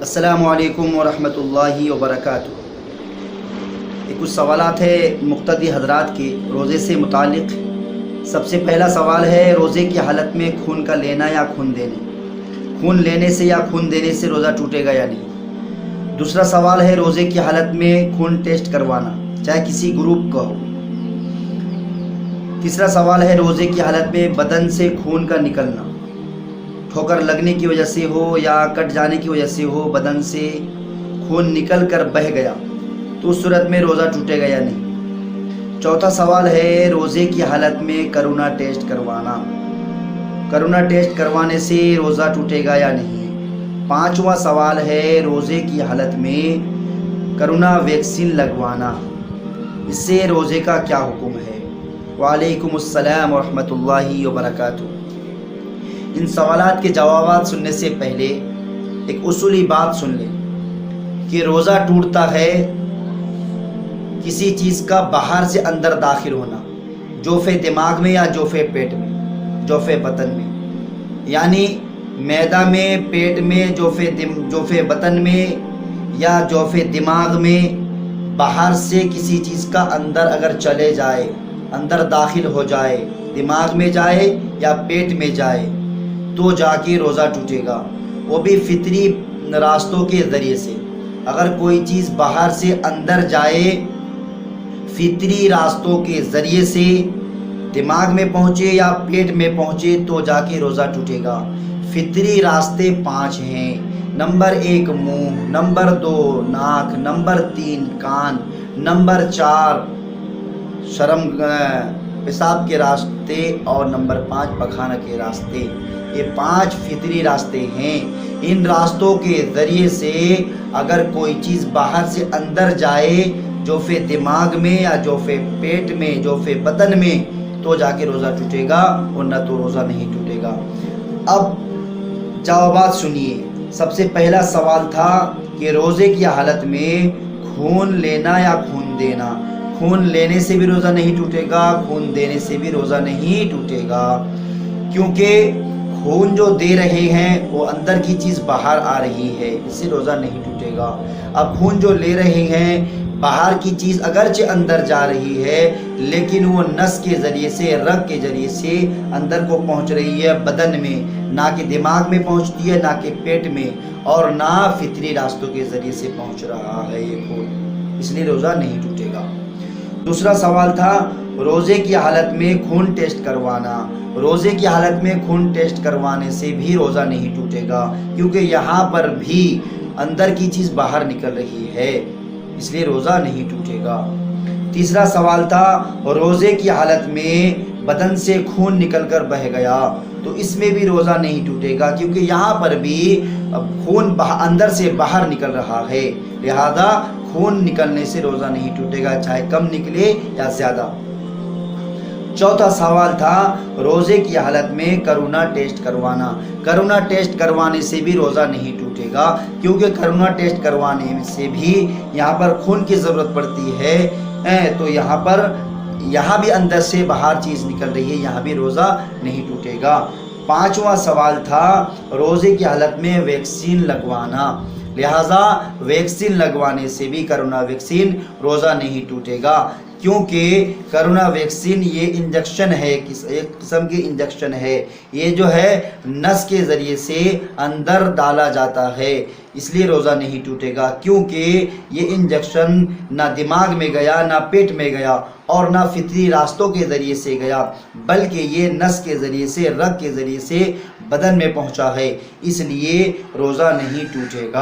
السلام علیکم ورحمۃ اللہ وبرکاتہ۔ کچھ سوالات ہیں مقتدی حضرات کے روزے سے متعلق۔ سب سے پہلا سوال ہے روزے کی حالت میں خون کا لینا یا خون دینے، خون لینے سے یا خون دینے سے روزہ ٹوٹے گا یا نہیں۔ دوسرا سوال ہے روزے کی حالت میں خون ٹیسٹ کروانا، چاہے کسی گروپ کا ہو۔ تیسرا سوال ہے روزے کی حالت میں بدن سے خون کا نکلنا، ٹھوکر لگنے کی وجہ سے ہو یا کٹ جانے کی وجہ سے ہو، بدن سے خون نکل کر بہہ گیا تو اس صورت میں روزہ ٹوٹے گا یا نہیں۔ چوتھا سوال ہے روزے کی حالت میں کرونا ٹیسٹ کروانا، کرونا ٹیسٹ کروانے سے روزہ ٹوٹے گا یا نہیں۔ پانچواں سوال ہے روزے کی حالت میں کرونا ویکسین لگوانا، اس سے روزے کا کیا حکم ہے۔ وعلیکم السلام ورحمۃ اللہ وبرکاتہ۔ ان سوالات کے جوابات سننے سے پہلے ایک اصولی بات سن لیں کہ روزہ ٹوٹتا ہے کسی چیز کا باہر سے اندر داخل ہونا، جوف دماغ میں یا جوف پیٹ میں، جوف بطن میں، یعنی معدہ میں، پیٹ میں، جوف بطن میں یا جوف دماغ میں باہر سے کسی چیز کا اندر اگر چلے جائے، اندر داخل ہو جائے، دماغ میں جائے یا پیٹ میں جائے تو جا کے روزہ ٹوٹے گا، وہ بھی فطری راستوں کے ذریعے سے۔ اگر کوئی چیز باہر سے اندر جائے فطری راستوں کے ذریعے سے، دماغ میں پہنچے یا پیٹ میں پہنچے تو جا کے روزہ ٹوٹے گا۔ فطری راستے 5 ہیں۔ نمبر 1 منہ، نمبر 2 ناک، نمبر 3 کان، نمبر 4 شرم پیشاب کے راستے اور نمبر 5 پخانہ کے راستے۔ یہ 5 فطری راستے ہیں۔ ان راستوں کے ذریعے سے اگر کوئی چیز باہر سے اندر جائے جوف دماغ میں یا جوف پیٹ میں، جوف بدن میں تو جا کے روزہ ٹوٹے گا، ورنہ تو روزہ نہیں ٹوٹے گا۔ اب جوابات سنیے۔ سب سے پہلا سوال تھا کہ روزے کی حالت میں خون لینا یا خون دینا۔ خون لینے سے بھی روزہ نہیں ٹوٹے گا، خون دینے سے بھی روزہ نہیں ٹوٹے گا، کیونکہ خون جو دے رہے ہیں وہ اندر کی چیز باہر آ رہی ہے، اس سے روزہ نہیں ٹوٹے گا۔ اب خون جو لے رہے ہیں باہر کی چیز اگرچہ اندر جا رہی ہے لیکن وہ نس کے ذریعے سے، رگ کے ذریعے سے اندر کو پہنچ رہی ہے بدن میں، نہ کہ دماغ میں پہنچتی ہے، نہ کہ پیٹ میں، اور نہ فطری راستوں کے ذریعے سے پہنچ رہا ہے یہ خون، اس لیے روزہ نہیں ٹوٹے گا۔ دوسرا سوال تھا روزے کی حالت میں خون ٹیسٹ کروانا۔ روزے کی حالت میں خون ٹیسٹ کروانے سے بھی روزہ نہیں ٹوٹے گا، کیونکہ یہاں پر بھی اندر کی چیز باہر نکل رہی ہے، اس لیے روزہ نہیں ٹوٹے گا۔ تیسرا سوال تھا روزے کی حالت میں بدن سے خون نکل کر بہہ گیا تو اس میں بھی روزہ نہیں ٹوٹے گا، کیونکہ یہاں پر بھی خون اندر سے باہر نکل رہا ہے، لہذا خون نکلنے سے روزہ نہیں ٹوٹے گا، چاہے کم نکلے یا زیادہ۔ چوتھا سوال تھا روزے کی حالت میں کرونا ٹیسٹ کروانا۔ کرونا ٹیسٹ کروانے سے بھی روزہ نہیں ٹوٹے گا، کیونکہ کرونا ٹیسٹ کروانے سے بھی یہاں پر خون کی ضرورت پڑتی ہے، تو یہاں بھی اندر سے باہر چیز نکل رہی ہے، یہاں بھی روزہ نہیں ٹوٹے گا۔ پانچواں سوال تھا روزے کی حالت میں ویکسین لگوانا، لہذا ویکسین لگوانے سے بھی کرونا ویکسین روزہ نہیں ٹوٹے گا، کیونکہ کرونا ویکسین یہ انجیکشن ہے، ایک قسم کی انجیکشن ہے، یہ جو ہے نس کے ذریعے سے اندر ڈالا جاتا ہے، اس لیے روزہ نہیں ٹوٹے گا، کیونکہ یہ انجیکشن نہ دماغ میں گیا، نہ پیٹ میں گیا اور نہ فطری راستوں کے ذریعے سے گیا، بلکہ یہ نس کے ذریعے سے، رگ کے ذریعے سے بدن میں پہنچا ہے، اس لیے روزہ نہیں ٹوٹے گا۔